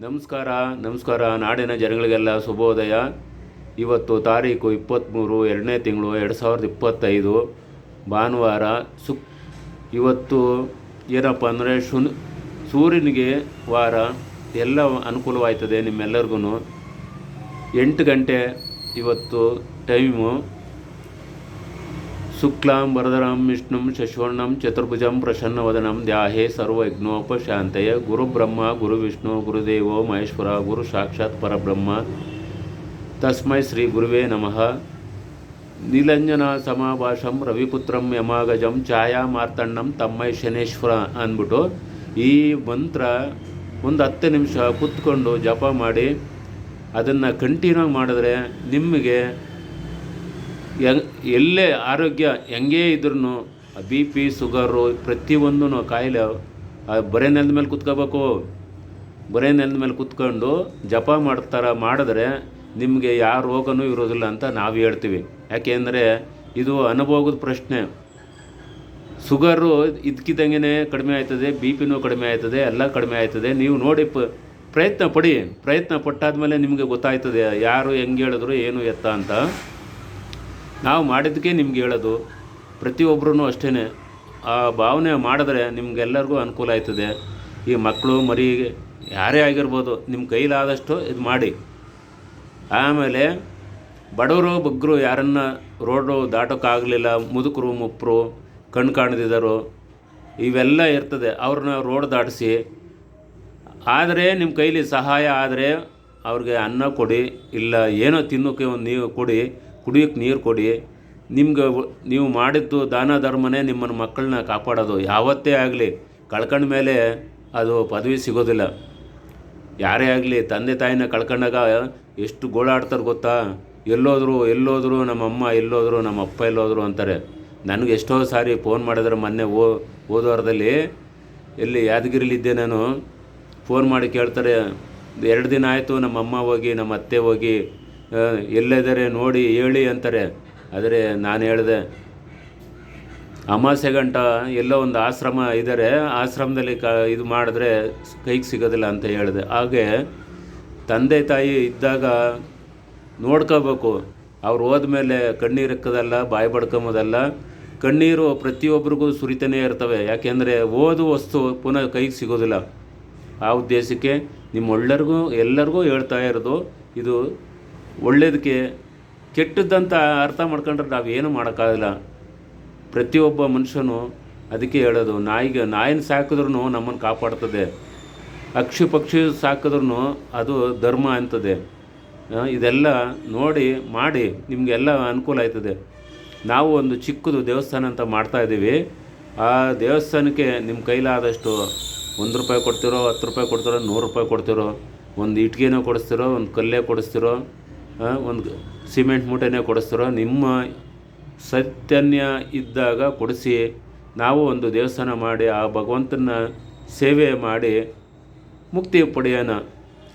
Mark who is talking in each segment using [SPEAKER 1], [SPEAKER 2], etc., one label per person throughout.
[SPEAKER 1] ನಮಸ್ಕಾರ ನಮಸ್ಕಾರ. ನಾಡಿನ ಜನಗಳಿಗೆಲ್ಲ ಶುಭೋದಯ. ಇವತ್ತು ತಾರೀಕು 23 2ನೇ ತಿಂಗಳು 2025 ಭಾನುವಾರ. ಇವತ್ತು ಏನಪ್ಪ ಅಂದರೆ ಸೂರ್ಯನಿಗೆ ವಾರ ಎಲ್ಲ ಅನುಕೂಲವಾಯ್ತದೆ. ನಿಮ್ಮೆಲ್ಲರಿಗೂ 8 ಗಂಟೆ ಇವತ್ತು ಟೈಮು. ಶುಕ್ಲಾಂ ವರದರಂ ವಿಷ್ಣುಂ ಶಶಿವರ್ಣಂ ಚತುರ್ಭುಜಂ ಪ್ರಸನ್ನವದನಂ ಧ್ಯಾಹೇ ಸರ್ವಯಜ್ಞೋಪಶಾಂತಯೇ. ಗುರು ಬ್ರಹ್ಮ ಗುರು ವಿಷ್ಣು ಗುರುದೇವೋ ಮಹೇಶ್ವರ ಗುರು ಸಾಕ್ಷಾತ್ ಪರಬ್ರಹ್ಮ ತಸ್ಮೈ ಶ್ರೀ ಗುರುವೇ ನಮಃ. ನೀಲಂಜನ ಸಮಾಭಾಷಂ ರವಿಪುತ್ರಂ ಯಮಾಗಜಂ ಛಾಯಾ ಮಾರ್ತಣ್ಣಂ ತಮ್ಮೈ ಶನೇಶ್ವರ ಅಂದ್ಬಿಟ್ಟು ಈ ಮಂತ್ರ ಒಂದು 10 ನಿಮಿಷ ಕೂತ್ಕೊಂಡು ಜಪ ಮಾಡಿ ಅದನ್ನು ಕಂಟಿನ್ಯೂ ಮಾಡಿದ್ರೆ ನಿಮಗೆ ಎಲ್ಲೇ ಆರೋಗ್ಯ ಹೆಂಗೇ ಇದ್ರೂ ಬಿ ಪಿ ಶುಗರು ಪ್ರತಿಯೊಂದೂ ಕಾಯಿಲೆ ಬರೇ ನೆಲದ ಮೇಲೆ ಕೂತ್ಕೋಬೇಕು. ಬರೇ ನೆಲದ ಮೇಲೆ ಕೂತ್ಕೊಂಡು ಜಪ ಮಾಡಿದ್ರೆ ನಿಮಗೆ ಯಾವ ರೋಗನೂ ಇರೋದಿಲ್ಲ ಅಂತ ನಾವು ಹೇಳ್ತೀವಿ. ಯಾಕೆಂದರೆ ಇದು ಅನುಭವದ ಪ್ರಶ್ನೆ. ಶುಗರು ಇದಕ್ಕಿದ್ದಂಗೆ ಕಡಿಮೆ ಆಯ್ತದೆ, ಬಿ ಪಿನೂ ಕಡಿಮೆ ಆಯ್ತದೆ, ಎಲ್ಲ ಕಡಿಮೆ ಆಯ್ತದೆ. ನೀವು ನೋಡಿ ಪ್ರಯತ್ನ ಪಟ್ಟಾದ್ಮೇಲೆ ನಿಮಗೆ ಗೊತ್ತಾಯ್ತದೆ ಯಾರು ಹೆಂಗೆ ಹೇಳಿದ್ರು ಏನು ಎತ್ತ ಅಂತ. ನಾವು ಮಾಡಿದ್ದಕ್ಕೆ ನಿಮ್ಗೆ ಹೇಳೋದು. ಪ್ರತಿಯೊಬ್ಬರೂ ಅಷ್ಟೇ ಆ ಭಾವನೆ ಮಾಡಿದ್ರೆ ನಿಮಗೆಲ್ಲರಿಗೂ ಅನುಕೂಲ ಆಯ್ತದೆ. ಈ ಮಕ್ಕಳು ಮರಿ ಯಾರೇ ಆಗಿರ್ಬೋದು, ನಿಮ್ಮ ಕೈಲಾದಷ್ಟು ಇದು ಮಾಡಿ. ಆಮೇಲೆ ಬಡವರು ಬಗ್ಗರು ಯಾರನ್ನ ರೋಡು ದಾಟೋಕ್ಕಾಗಲಿಲ್ಲ, ಮುದುಕರು ಮುಪ್ಪರು ಕಣ್ಣು ಕಾಣದಿದ್ದರು ಇವೆಲ್ಲ ಇರ್ತದೆ, ಅವ್ರನ್ನ ರೋಡ್ ದಾಟಿಸಿ. ಆದರೆ ನಿಮ್ಮ ಕೈಲಿ ಸಹಾಯ ಆದರೆ ಅವ್ರಿಗೆ ಅನ್ನ ಕೊಡಿ, ಇಲ್ಲ ಏನೋ ತಿನ್ನೋಕ್ಕೆ ಒಂದು ನೀವು ಕೊಡಿ, ಕುಡಿಯೋಕ್ಕೆ ನೀರು ಕೊಡಿ. ನಿಮ್ಗೆ ನೀವು ಮಾಡಿದ್ದು ದಾನ ಧರ್ಮನೇ ನಿಮ್ಮನ್ನು ಮಕ್ಕಳನ್ನ ಕಾಪಾಡೋದು. ಯಾವತ್ತೇ ಆಗಲಿ ಕಳ್ಕೊಂಡ ಮೇಲೆ ಅದು ಪದವಿ ಸಿಗೋದಿಲ್ಲ. ಯಾರೇ ಆಗಲಿ ತಂದೆ ತಾಯಿನ ಕಳ್ಕೊಂಡಾಗ ಎಷ್ಟು ಗೋಳಾಡ್ತಾರೆ ಗೊತ್ತಾ? ಎಲ್ಲೋದ್ರು ನಮ್ಮಮ್ಮ ಎಲ್ಲೋದ್ರು, ನಮ್ಮ ಅಪ್ಪ ಎಲ್ಲೋದ್ರು ಅಂತಾರೆ. ನನಗೆ ಎಷ್ಟೋ ಸಾರಿ ಫೋನ್ ಮಾಡಿದ್ರೆ ಮೊನ್ನೆ ಹೋದವಾರದಲ್ಲಿ ಎಲ್ಲಿ ಯಾದಗಿರಿಲಿದ್ದೆ ನಾನು. ಫೋನ್ ಮಾಡಿ ಕೇಳ್ತಾರೆ, 2 ದಿನ ಆಯಿತು ನಮ್ಮಮ್ಮ ಹೋಗಿ ನಮ್ಮ ಅತ್ತೆ ಹೋಗಿ ಎಲ್ಲಿದ್ದಾರೆ ನೋಡಿ ಹೇಳಿ ಅಂತಾರೆ. ಆದರೆ ನಾನು ಹೇಳಿದೆ, ಅಮಾಸೆ ಗಂಟ ಎಲ್ಲೋ ಒಂದು ಆಶ್ರಮ ಇದ್ದಾರೆ, ಆಶ್ರಮದಲ್ಲಿ ಇದು ಮಾಡಿದ್ರೆ ಕೈಗೆ ಸಿಗೋದಿಲ್ಲ ಅಂತ ಹೇಳಿದೆ. ಹಾಗೆ ತಂದೆ ತಾಯಿ ಇದ್ದಾಗ ನೋಡ್ಕೋಬೇಕು. ಅವ್ರು ಹೋದ್ಮೇಲೆ ಕಣ್ಣೀರು ಇಕ್ಕದಲ್ಲ, ಬಾಯಿ ಬಡ್ಕೊಂಬೋದಲ್ಲ. ಕಣ್ಣೀರು ಪ್ರತಿಯೊಬ್ಬರಿಗೂ ಸುರಿತಾನೇ ಇರ್ತವೆ. ಯಾಕೆಂದರೆ ಓದು ವಸ್ತು ಪುನಃ ಕೈಗೆ ಸಿಗೋದಿಲ್ಲ. ಆ ಉದ್ದೇಶಕ್ಕೆ ಎಲ್ಲರಿಗೂ ಹೇಳ್ತಾ ಇರೋದು, ಇದು ಒಳ್ಳೆಯದಕ್ಕೆ. ಕೆಟ್ಟದ್ದಂತ ಅರ್ಥ ಮಾಡ್ಕೊಂಡ್ರೆ ನಾವೇನು ಮಾಡೋಕ್ಕಾಗಲ್ಲ. ಪ್ರತಿಯೊಬ್ಬ ಮನುಷ್ಯನು ಅದಕ್ಕೆ ಹೇಳೋದು, ನಾಯಿನ ಸಾಕಿದ್ರೂ ನಮ್ಮನ್ನು ಕಾಪಾಡ್ತದೆ, ಪಕ್ಷಿ ಸಾಕಿದ್ರೂ ಅದು ಧರ್ಮ ಅಂತದೆ. ಇದೆಲ್ಲ ನೋಡಿ ಮಾಡಿ ನಿಮಗೆಲ್ಲ ಅನುಕೂಲ ಆಯ್ತದೆ. ನಾವು ಒಂದು ಚಿಕ್ಕದು ದೇವಸ್ಥಾನ ಅಂತ ಮಾಡ್ತಾಯಿದ್ದೀವಿ. ಆ ದೇವಸ್ಥಾನಕ್ಕೆ ನಿಮ್ಮ ಕೈಲಾದಷ್ಟು 1 ರೂಪಾಯಿ ಕೊಡ್ತಿರೋ, 10 ರೂಪಾಯಿ ಕೊಡ್ತಿರೋ, 100 ರೂಪಾಯಿ ಕೊಡ್ತಿರೋ, ಒಂದು ಇಟ್ಗೆನೋ ಕೊಡಿಸ್ತಿರೋ, ಒಂದು ಕಲ್ಲೇ ಕೊಡಿಸ್ತಿರೋ, ಒಂದು ಸಿಮೆಂಟ್ ಮೂಟೆನೇ ಕೊಡಿಸ್ತಿರೋ, ನಿಮ್ಮ ಸತ್ಯನ್ಯ ಇದ್ದಾಗ ಕೊಡಿಸಿ. ನಾವು ಒಂದು ದೇವಸ್ಥಾನ ಮಾಡಿ ಆ ಭಗವಂತನ ಸೇವೆ ಮಾಡಿ ಮುಕ್ತಿ ಪಡೆಯೋಣ.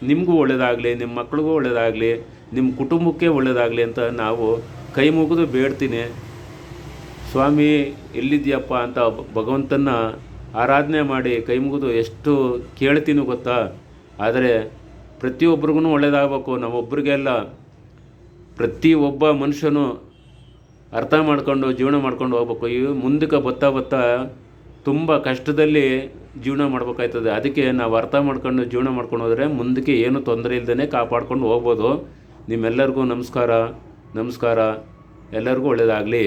[SPEAKER 1] ನಿಮಗೂ ಒಳ್ಳೆಯದಾಗಲಿ, ನಿಮ್ಮ ಮಕ್ಳಿಗೂ ಒಳ್ಳೆಯದಾಗಲಿ, ನಿಮ್ಮ ಕುಟುಂಬಕ್ಕೆ ಒಳ್ಳೆಯದಾಗಲಿ ಅಂತ ನಾವು ಕೈ ಮುಗಿದು ಬೇಡ್ತೀನಿ. ಸ್ವಾಮಿ ಎಲ್ಲಿದ್ದೀಯಪ್ಪ ಅಂತ ಭಗವಂತನ ಆರಾಧನೆ ಮಾಡಿ ಕೈ ಮುಗಿದು ಎಷ್ಟು ಕೇಳ್ತೀನಿ ಗೊತ್ತಾ? ಆದರೆ ಪ್ರತಿಯೊಬ್ಬರಿಗೂ ಒಳ್ಳೆಯದಾಗಬೇಕು. ನಾವೊಬ್ಬರಿಗೆಲ್ಲ ಪ್ರತಿಯೊಬ್ಬ ಮನುಷ್ಯನು ಅರ್ಥ ಮಾಡ್ಕೊಂಡು ಜೀವನ ಮಾಡ್ಕೊಂಡು ಹೋಗ್ಬೇಕು. ಈ ಮುಂದಕ್ಕೆ ಬರ್ತಾ ತುಂಬ ಕಷ್ಟದಲ್ಲಿ ಜೀವನ ಮಾಡ್ಬೇಕಾಯ್ತದೆ. ಅದಕ್ಕೆ ನಾವು ಅರ್ಥ ಮಾಡ್ಕೊಂಡು ಜೀವನ ಮಾಡ್ಕೊಂಡು ಹೋದರೆ ಮುಂದಕ್ಕೆ ಏನು ತೊಂದರೆ ಇಲ್ಲದೇ ಕಾಪಾಡ್ಕೊಂಡು ಹೋಗ್ಬೋದು. ನಿಮ್ಮೆಲ್ಲರಿಗೂ ನಮಸ್ಕಾರ. ಎಲ್ಲರಿಗೂ ಒಳ್ಳೆಯದಾಗಲಿ.